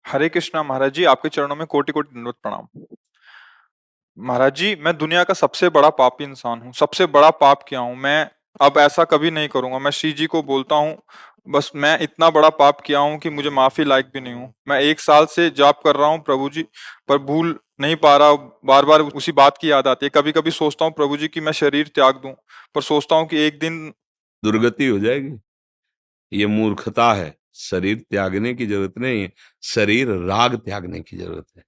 हरे कृष्णा महाराज जी, आपके चरणों में कोटि कोटि दंडवत प्रणाम। महाराज जी, मैं दुनिया का सबसे बड़ा पापी इंसान हूँ, सबसे बड़ा पाप किया हूँ मैं। अब ऐसा कभी नहीं करूंगा। मैं श्री जी को बोलता हूँ, बस मैं इतना बड़ा पाप किया हूँ कि मुझे माफी लायक भी नहीं हूँ। मैं 1 साल से जाप कर रहा हूँ प्रभु जी, पर भूल नहीं पा रहा। बार बार उसी बात की याद आती है। कभी कभी सोचता हूँ प्रभु जी कि मैं शरीर त्याग दूं, पर सोचता हूँ कि एक दिन दुर्गति हो जाएगी। ये मूर्खता है। शरीर त्यागने की जरूरत नहीं है, शरीर राग त्यागने की जरूरत है।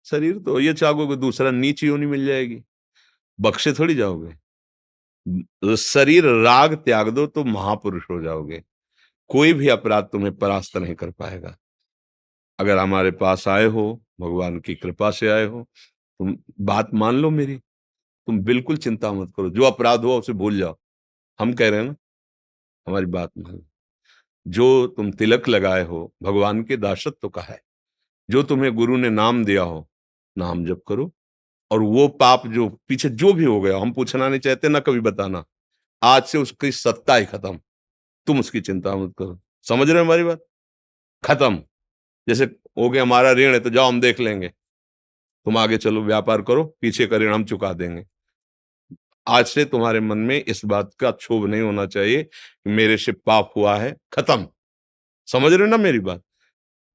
शरीर तो ये चाहोगे दूसरा नीच योनि मिल जाएगी, बख्शे थोड़ी जाओगे। शरीर राग त्याग दो तो महापुरुष हो जाओगे। कोई भी अपराध तुम्हें परास्त नहीं कर पाएगा। अगर हमारे पास आए हो, भगवान की कृपा से आए हो, तुम बात मान लो मेरी। तुम बिल्कुल चिंता मत करो, जो अपराध हुआ उसे भूल जाओ। हम कह रहे हैं ना, हमारी बात मान लो। जो तुम तिलक लगाए हो, भगवान के दासत्व का है। जो तुम्हें गुरु ने नाम दिया हो, नाम जप करो। और वो पाप जो पीछे जो भी हो गया, हम पूछना नहीं चाहते ना कभी बताना। आज से उसकी सत्ता ही खत्म। तुम उसकी चिंता मत करो। समझ रहे हो हमारी बात? खत्म। जैसे हो गया हमारा ऋण है तो जाओ हम देख लेंगे, तुम आगे चलो व्यापार करो, पीछे का ऋण हम चुका देंगे। आज से तुम्हारे मन में इस बात का क्षोभ नहीं होना चाहिए कि मेरे से पाप हुआ है। खत्म। समझ रहे हो ना मेरी बात?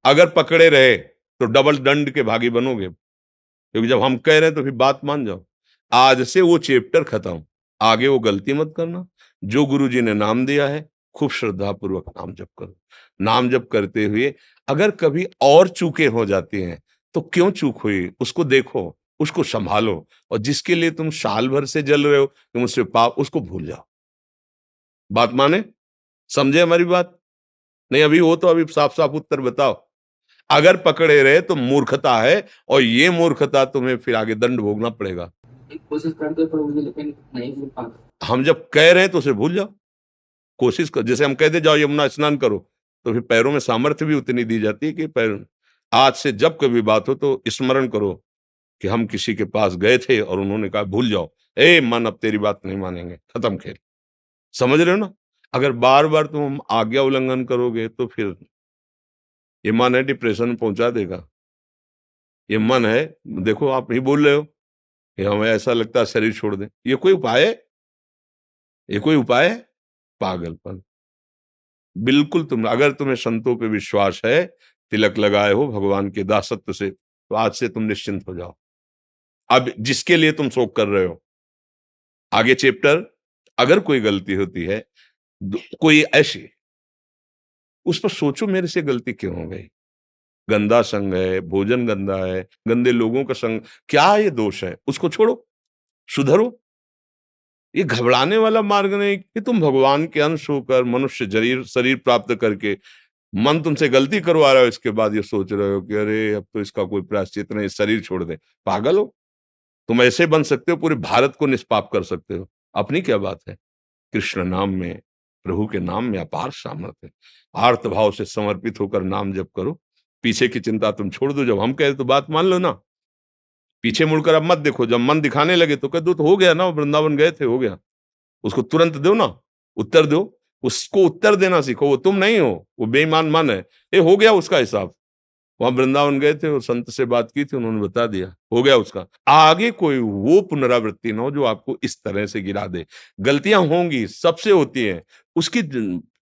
अगर पकड़े रहे तो डबल दंड के भागी बनोगे, क्योंकि जब हम कह रहे हैं तो फिर बात मान जाओ। आज से वो चैप्टर खत्म। आगे वो गलती मत करना। जो गुरु जी ने नाम दिया है, खूब श्रद्धा पूर्वक नाम जप करो। नाम जप करते हुए अगर कभी और चूकें हो जाती हैं तो क्यों चूक हुई उसको देखो, उसको संभालो। और जिसके लिए तुम साल भर से जल रहे हो कि मुझसे पाप, उसको भूल जाओ। बात माने? समझे हमारी बात? नहीं अभी हो तो अभी साफ साफ उत्तर बताओ। अगर पकड़े रहे तो मूर्खता है, और ये मूर्खता तुम्हें फिर आगे दंड भोगना पड़ेगा। कोशिश करते हैं पर मुझे लेकिन नहीं मिल पाता। हम जब कह रहे हैं तो उसे भूल जाओ। कोशिश कर, जैसे हम कहते जाओ यमुना स्नान करो, तो फिर पैरों में सामर्थ्य भी उतनी दी जाती है कि पैर। आज से जब कभी बात हो तो स्मरण करो कि हम किसी के पास गए थे और उन्होंने कहा भूल जाओ। ए मन, अब तेरी बात नहीं मानेंगे, खत्म खेल। समझ रहे हो ना? अगर बार बार तुम आज्ञा उल्लंघन करोगे तो फिर ये मन है डिप्रेशन में पहुंचा देगा। ये मन है, देखो आप ही बोल रहे हो कि हमें ऐसा लगता है शरीर छोड़ दें। ये कोई उपाय है? ये कोई उपाय है? पागलपन। बिल्कुल तुम, अगर तुम्हें संतों पे विश्वास है, तिलक लगाए हो भगवान के दासत्व से, तो आज से तुम निश्चिंत हो जाओ। अब जिसके लिए तुम शोक कर रहे हो, आगे चैप्टर, अगर कोई गलती होती है, कोई ऐसी, उस पर सोचो मेरे से गलती क्यों हो गई। गंदा संग है, भोजन गंदा है, गंदे लोगों का संग, क्या ये दोष है? उसको छोड़ो, सुधरो। ये घबराने वाला मार्ग नहीं कि तुम भगवान के अंश होकर मनुष्य शरीर शरीर प्राप्त करके मन तुमसे गलती करवा रहा हो, इसके बाद ये सोच रहे हो कि अरे अब तो इसका कोई प्रायश्चित नहीं, शरीर छोड़ दे। पागल हो? तुम ऐसे बन सकते हो, पूरे भारत को निष्पाप कर सकते हो। अपनी क्या बात है? कृष्ण नाम में, प्रभु के नाम में अपार सामर्थ्य है। आर्त भाव से समर्पित होकर नाम जप करो। पीछे की चिंता तुम छोड़ दो। जब हम कहे तो बात मान लो ना। पीछे मुड़कर अब मत देखो। जब मन दिखाने लगे तो कह दो तो हो गया ना, वो वृंदावन गए थे, हो गया। उसको तुरंत दो ना, उत्तर दो। उसको उत्तर देना सीखो। वो तुम नहीं हो, वो बेईमान मन है। ये हो गया उसका हिसाब। वहां वृंदावन गए थे और संत से बात की थी, उन्होंने बता दिया, हो गया उसका। आगे कोई वो पुनरावृत्ति ना हो जो आपको इस तरह से गिरा दे। गलतियां होंगी, सबसे होती हैं। उसकी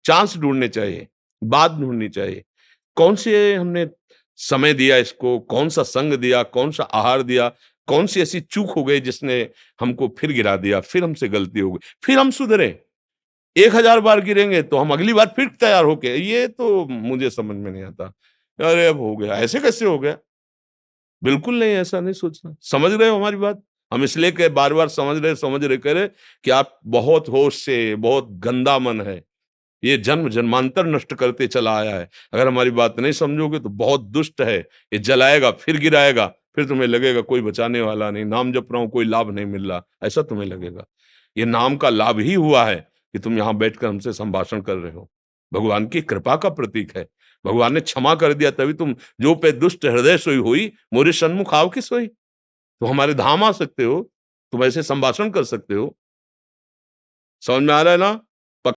चांस ढूंढने चाहिए, बात ढूंढनी चाहिए। कौन से हमने समय दिया इसको, कौन सा संग दिया, कौन सा आहार दिया, कौन सी ऐसी चूक हो गई जिसने हमको फिर गिरा दिया, फिर हमसे गलती हो गई, फिर हम सुधरे। 1000 बार गिरेंगे तो हम अगली बार फिर तैयार होके, ये तो मुझे समझ में नहीं आता। अरे अब हो गया, ऐसे कैसे हो गया? बिल्कुल नहीं, ऐसा नहीं सोचना। समझ रहे हो हमारी बात? हम इसलिए कह बार बार समझ रहे कह रहे कि आप बहुत होश से, बहुत गंदा मन है, ये जन्म जन्मांतर नष्ट करते चला आया है। अगर हमारी बात नहीं समझोगे तो बहुत दुष्ट है। ये जलाएगा, फिर गिराएगा, फिर तुम्हें लगेगा कोई बचाने वाला नहीं, नाम जप रहा हूं कोई लाभ नहीं मिल रहा, ऐसा तुम्हें लगेगा। ये नाम का लाभ ही हुआ है कि तुम यहां बैठकर हमसे संभाषण कर रहे हो। भगवान की कृपा का प्रतीक है। भगवान ने क्षमा कर दिया तभी तुम, जो पे दुष्ट हृदय सोई हुई, मोरे सन्मुख आओ की सोई। तुम हमारे धाम आ सकते हो, तुम ऐसे संभाषण कर सकते हो। समझ में आ रहा है ना?